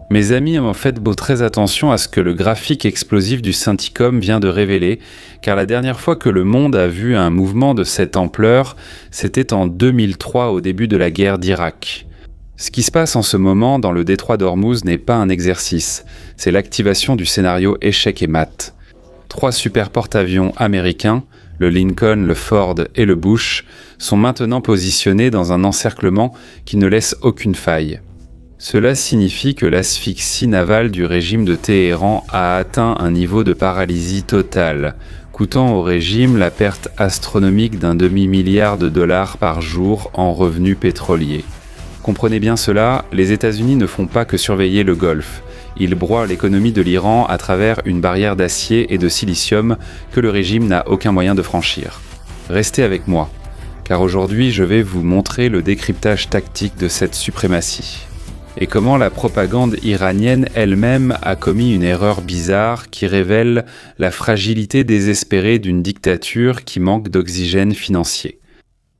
Mes amis ont fait très attention à ce que le graphique explosif du Synticom vient de révéler, car la dernière fois que le monde a vu un mouvement de cette ampleur, c'était en 2003 au début de la guerre d'Irak. Ce qui se passe en ce moment dans le détroit d'Ormuz n'est pas un exercice, c'est l'activation du scénario échec et mat. 3 super porte-avions américains, le Lincoln, le Ford et le Bush, sont maintenant positionnés dans un encerclement qui ne laisse aucune faille. Cela signifie que l'asphyxie navale du régime de Téhéran a atteint un niveau de paralysie totale, coûtant au régime la perte astronomique d'un demi-milliard de dollars par jour en revenus pétroliers. Comprenez bien cela, les États-Unis ne font pas que surveiller le Golfe. Ils broient l'économie de l'Iran à travers une barrière d'acier et de silicium que le régime n'a aucun moyen de franchir. Restez avec moi, car aujourd'hui je vais vous montrer le décryptage tactique de cette suprématie. Et comment la propagande iranienne elle-même a commis une erreur bizarre qui révèle la fragilité désespérée d'une dictature qui manque d'oxygène financier.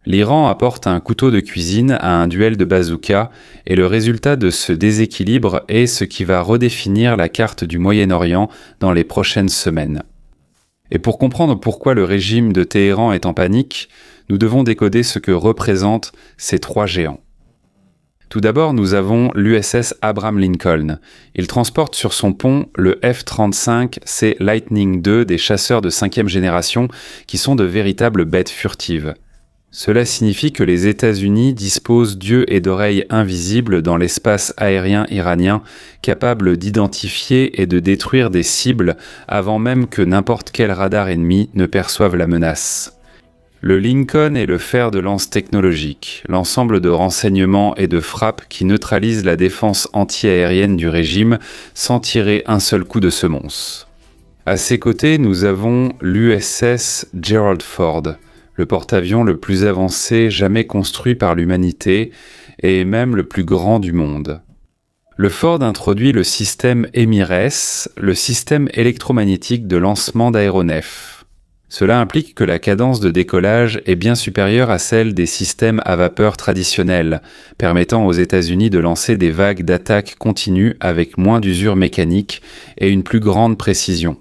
L'Iran apporte un couteau de cuisine à un duel de bazooka et le résultat de ce déséquilibre est ce qui va redéfinir la carte du Moyen-Orient dans les prochaines semaines. Et pour comprendre pourquoi le régime de Téhéran est en panique, nous devons décoder ce que représentent ces 3 géants. Tout d'abord, nous avons l'USS Abraham Lincoln. Il transporte sur son pont le F-35C Lightning II des chasseurs de 5e génération qui sont de véritables bêtes furtives. Cela signifie que les États-Unis disposent d'yeux et d'oreilles invisibles dans l'espace aérien iranien, capables d'identifier et de détruire des cibles avant même que n'importe quel radar ennemi ne perçoive la menace. Le Lincoln est le fer de lance technologique, l'ensemble de renseignements et de frappes qui neutralisent la défense anti-aérienne du régime sans tirer un seul coup de semonce. À ses côtés, nous avons l'USS Gerald Ford, le porte-avions le plus avancé jamais construit par l'humanité et même le plus grand du monde. Le Ford introduit le système EMIRES, le système électromagnétique de lancement d'aéronefs. Cela implique que la cadence de décollage est bien supérieure à celle des systèmes à vapeur traditionnels, permettant aux États-Unis de lancer des vagues d'attaque continues avec moins d'usure mécanique et une plus grande précision.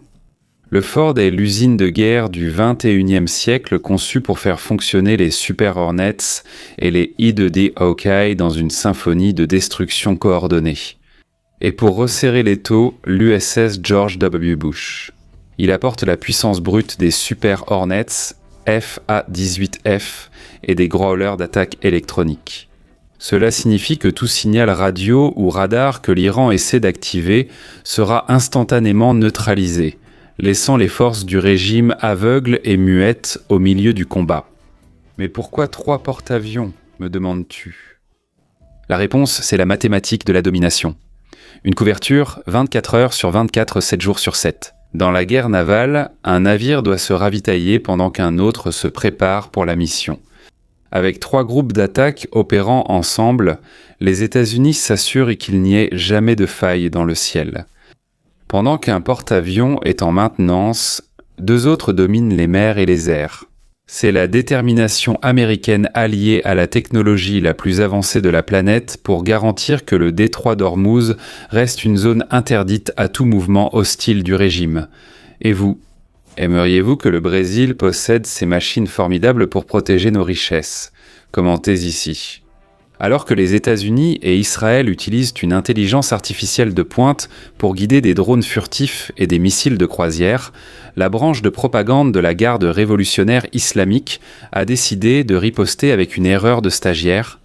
Le Ford est l'usine de guerre du XXIe siècle conçue pour faire fonctionner les Super Hornets et les E-2D Hawkeye dans une symphonie de destruction coordonnée. Et pour resserrer l'étau, l'USS George W. Bush. Il apporte la puissance brute des Super Hornets, FA-18F et des growlers d'attaque électronique. Cela signifie que tout signal radio ou radar que l'Iran essaie d'activer sera instantanément neutralisé, laissant les forces du régime aveugles et muettes au milieu du combat. Mais pourquoi 3 porte-avions, me demandes-tu ? La réponse, c'est la mathématique de la domination. Une couverture 24 heures sur 24, 7 jours sur 7. Dans la guerre navale, un navire doit se ravitailler pendant qu'un autre se prépare pour la mission. Avec 3 groupes d'attaque opérant ensemble, les États-Unis s'assurent qu'il n'y ait jamais de faille dans le ciel. Pendant qu'un porte-avions est en maintenance, 2 autres dominent les mers et les airs. C'est la détermination américaine alliée à la technologie la plus avancée de la planète pour garantir que le détroit d'Ormuz reste une zone interdite à tout mouvement hostile du régime. Et vous, aimeriez-vous que le Brésil possède ces machines formidables pour protéger nos richesses ? Commentez ici. Alors que les États-Unis et Israël utilisent une intelligence artificielle de pointe pour guider des drones furtifs et des missiles de croisière, la branche de propagande de la garde révolutionnaire islamique a décidé de riposter avec une erreur de stagiaire.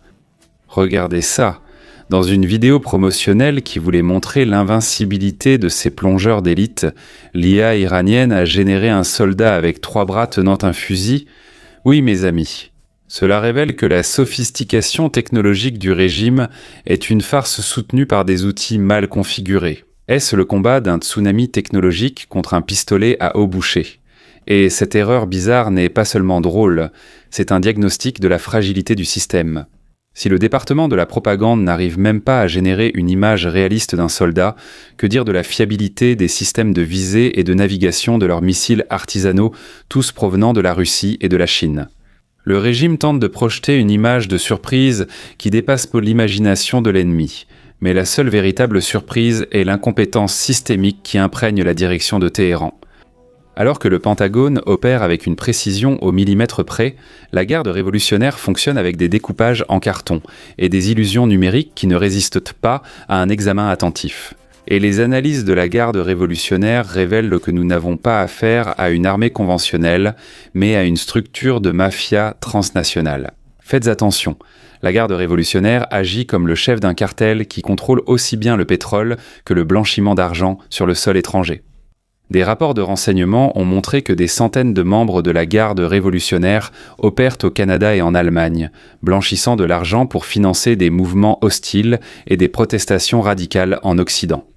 Regardez ça! Dans une vidéo promotionnelle qui voulait montrer l'invincibilité de ces plongeurs d'élite, l'IA iranienne a généré un soldat avec 3 bras tenant un fusil. Oui, mes amis. Cela révèle que la sophistication technologique du régime est une farce soutenue par des outils mal configurés. Est-ce le combat d'un tsunami technologique contre un pistolet à eau bouchée ? Et cette erreur bizarre n'est pas seulement drôle, c'est un diagnostic de la fragilité du système. Si le département de la propagande n'arrive même pas à générer une image réaliste d'un soldat, que dire de la fiabilité des systèmes de visée et de navigation de leurs missiles artisanaux, tous provenant de la Russie et de la Chine ? Le régime tente de projeter une image de surprise qui dépasse l'imagination de l'ennemi. Mais la seule véritable surprise est l'incompétence systémique qui imprègne la direction de Téhéran. Alors que le Pentagone opère avec une précision au millimètre près, la garde révolutionnaire fonctionne avec des découpages en carton et des illusions numériques qui ne résistent pas à un examen attentif. Et les analyses de la garde révolutionnaire révèlent que nous n'avons pas affaire à une armée conventionnelle, mais à une structure de mafia transnationale. Faites attention, la garde révolutionnaire agit comme le chef d'un cartel qui contrôle aussi bien le pétrole que le blanchiment d'argent sur le sol étranger. Des rapports de renseignement ont montré que des centaines de membres de la garde révolutionnaire opèrent au Canada et en Allemagne, blanchissant de l'argent pour financer des mouvements hostiles et des protestations radicales en Occident.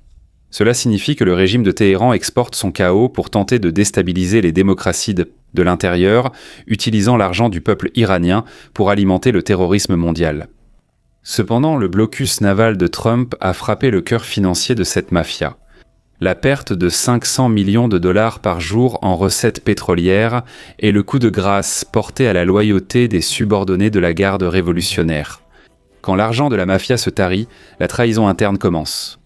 Cela signifie que le régime de Téhéran exporte son chaos pour tenter de déstabiliser les démocraties de l'intérieur, utilisant l'argent du peuple iranien pour alimenter le terrorisme mondial. Cependant, le blocus naval de Trump a frappé le cœur financier de cette mafia. La perte de 500 millions de dollars par jour en recettes pétrolières est le coup de grâce porté à la loyauté des subordonnés de la garde révolutionnaire. Quand l'argent de la mafia se tarit, la trahison interne commence.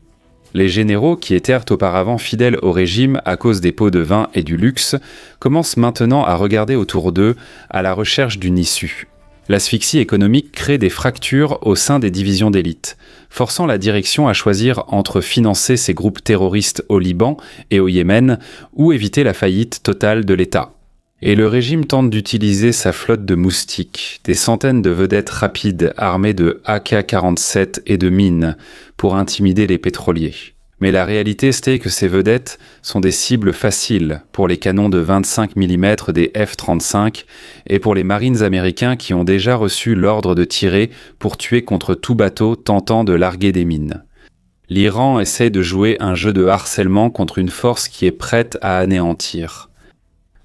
Les généraux, qui étaient auparavant fidèles au régime à cause des pots de vin et du luxe, commencent maintenant à regarder autour d'eux à la recherche d'une issue. L'asphyxie économique crée des fractures au sein des divisions d'élite, forçant la direction à choisir entre financer ces groupes terroristes au Liban et au Yémen ou éviter la faillite totale de l'État. Et le régime tente d'utiliser sa flotte de moustiques, des centaines de vedettes rapides armées de AK-47 et de mines, pour intimider les pétroliers. Mais la réalité, c'est que ces vedettes sont des cibles faciles pour les canons de 25 mm des F-35 et pour les Marines américains qui ont déjà reçu l'ordre de tirer pour tuer contre tout bateau tentant de larguer des mines. L'Iran essaie de jouer un jeu de harcèlement contre une force qui est prête à anéantir.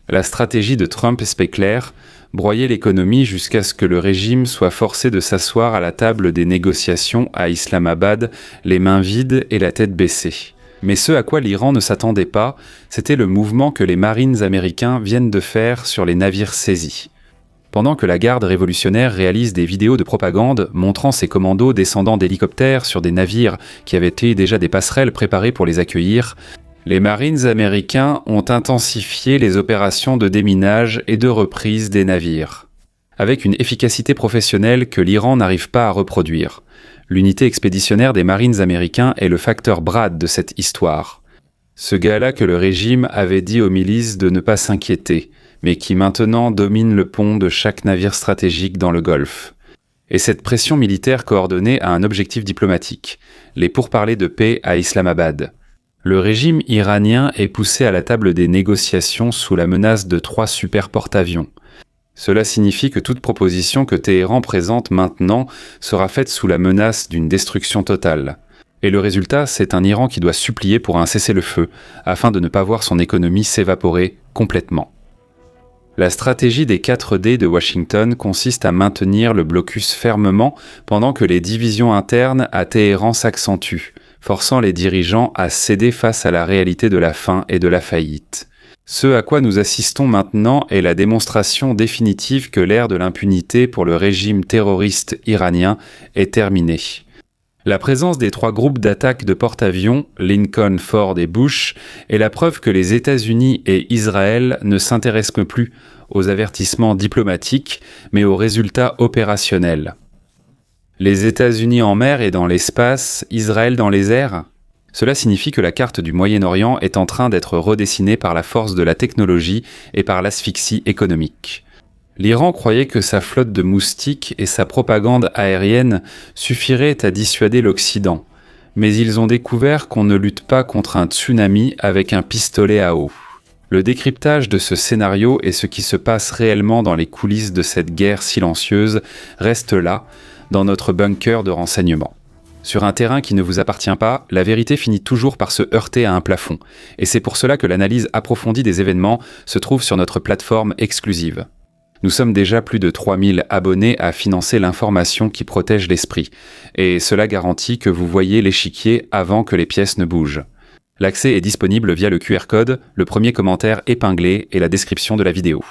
La stratégie de Trump est claire, broyer l'économie jusqu'à ce que le régime soit forcé de s'asseoir à la table des négociations à Islamabad, les mains vides et la tête baissée. Mais ce à quoi l'Iran ne s'attendait pas, c'était le mouvement que les Marines américains viennent de faire sur les navires saisis. Pendant que la garde révolutionnaire réalise des vidéos de propagande montrant ses commandos descendant d'hélicoptères sur des navires qui avaient été déjà des passerelles préparées pour les accueillir, les Marines américains ont intensifié les opérations de déminage et de reprise des navires, avec une efficacité professionnelle que l'Iran n'arrive pas à reproduire. L'unité expéditionnaire des Marines américains est le facteur Brad de cette histoire. Ce gars-là que le régime avait dit aux milices de ne pas s'inquiéter, mais qui maintenant domine le pont de chaque navire stratégique dans le Golfe. Et cette pression militaire coordonnée a un objectif diplomatique, les pourparlers de paix à Islamabad. Le régime iranien est poussé à la table des négociations sous la menace de 3 super porte-avions. Cela signifie que toute proposition que Téhéran présente maintenant sera faite sous la menace d'une destruction totale. Et le résultat, c'est un Iran qui doit supplier pour un cessez-le-feu, afin de ne pas voir son économie s'évaporer complètement. La stratégie des 4D de Washington consiste à maintenir le blocus fermement pendant que les divisions internes à Téhéran s'accentuent, forçant les dirigeants à céder face à la réalité de la faim et de la faillite. Ce à quoi nous assistons maintenant est la démonstration définitive que l'ère de l'impunité pour le régime terroriste iranien est terminée. La présence des 3 groupes d'attaque de porte-avions, Lincoln, Ford et Bush, est la preuve que les États-Unis et Israël ne s'intéressent plus aux avertissements diplomatiques, mais aux résultats opérationnels. Les États-Unis en mer et dans l'espace, Israël dans les airs? Cela signifie que la carte du Moyen-Orient est en train d'être redessinée par la force de la technologie et par l'asphyxie économique. L'Iran croyait que sa flotte de moustiques et sa propagande aérienne suffiraient à dissuader l'Occident, mais ils ont découvert qu'on ne lutte pas contre un tsunami avec un pistolet à eau. Le décryptage de ce scénario et ce qui se passe réellement dans les coulisses de cette guerre silencieuse reste là, dans notre bunker de renseignement. Sur un terrain qui ne vous appartient pas, la vérité finit toujours par se heurter à un plafond, et c'est pour cela que l'analyse approfondie des événements se trouve sur notre plateforme exclusive. Nous sommes déjà plus de 3000 abonnés à financer l'information qui protège l'esprit, et cela garantit que vous voyez l'échiquier avant que les pièces ne bougent. L'accès est disponible via le QR code, le premier commentaire épinglé et la description de la vidéo.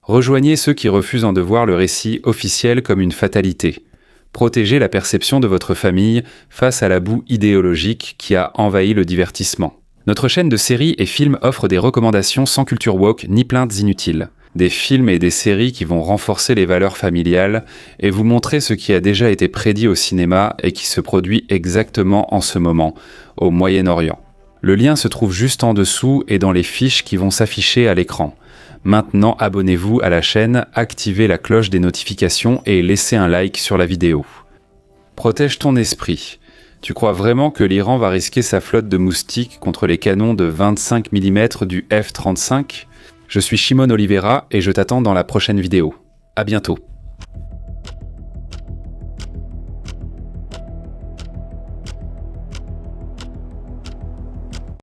Rejoignez ceux qui refusent de voir le récit officiel comme une fatalité. Protégez la perception de votre famille face à la boue idéologique qui a envahi le divertissement. Notre chaîne de séries et films offre des recommandations sans culture woke ni plaintes inutiles. Des films et des séries qui vont renforcer les valeurs familiales et vous montrer ce qui a déjà été prédit au cinéma et qui se produit exactement en ce moment, au Moyen-Orient. Le lien se trouve juste en dessous et dans les fiches qui vont s'afficher à l'écran. Maintenant, abonnez-vous à la chaîne, activez la cloche des notifications et laissez un like sur la vidéo. Protège ton esprit. Tu crois vraiment que l'Iran va risquer sa flotte de moustiques contre les canons de 25 mm du F-35 ? Je suis Shimon Oliveira et je t'attends dans la prochaine vidéo. À bientôt.